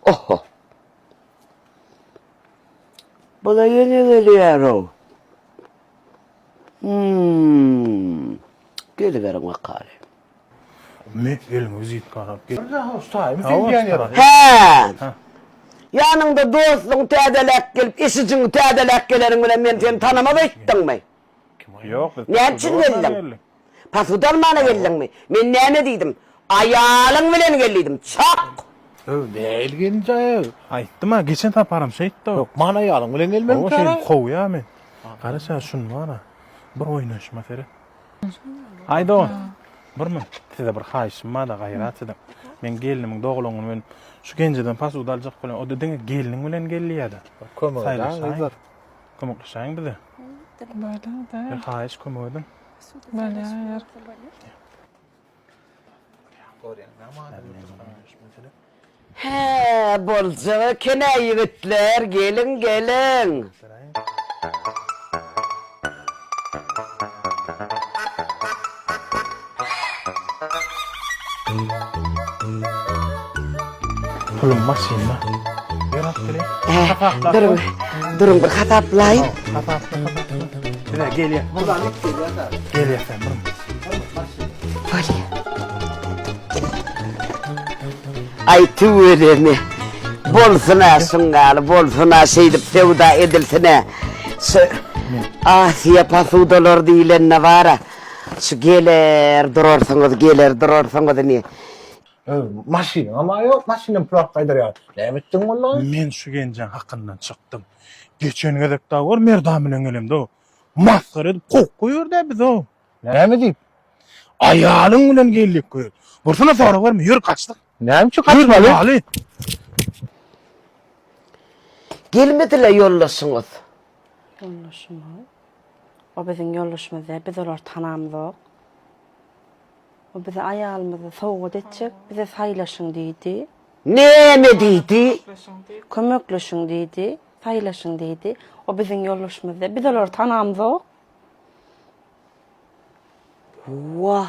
Oho. Bu da yeni geliyor o. Geliverin bakalım. Me elimiz yit karap. Ustayım, Ha, sen yani. usta. He. Ha. Yanında dostluğun tedelek gelip, işicin tedelek gelerin bile men seni tanımadı ettin mi? Yok. Ne için geldin? Pasudalmana geldin mi? Men ne dedim? Ayalın bilen geldim. Çak! Değil gelince. Aytdım ha, geçen taparım şey etti o. Yok, mana yalın ulan gelmem O kara. şey kov ya men. Karasa şun var ha. Bir oynaşma tere. Haydi on. Bir min. Size bir hayışım var da gayrat edin. Men gelinimin doğuluğunu men şu genceden pas udaljak bilen o dediğin gelinin bilen gelliýärdi. Kömür da kızlar. Kömekleşeň bize. Bir haýyş kömegdin. He, bolca kene yigitler, gelin gelin. Pulum maşinma. Yarat bile. Durun bir hataplayın. Bile gel ya. Buradan ilk geliyor da. Gel ya sen. Ay tüvereni. Bolsuna sungal, bolsuna şeydip sevda edilsine. Asiye pasudalar diyilen ne var? Şu gelir durursunuz niye? Maşin ama yok maşinin plak kaydar ya. Ne bittin vallahi? Men şu gençen hakkından çıktım. Geçen gedek daha var merdan bilen gelemde o. Maskar edip kok koyur da biz o. Ne mi deyip? Ayalın bilen geldik koyur. Bursana sonra var mı? Yürü kaçtık. Ne mi Yürü kaçmalı? Ali. Gelmediler yollasınız. Yollaşma. O bizim yollaşmamız, biz olar tanamızok. O bize ayağımızı soğuk edecek, bize saylaşın dedi. Ne mi dedi? Kömekleşin dedi, saylaşın dedi. O bizim yollaşmamız, biz olar tanamızok. Vah.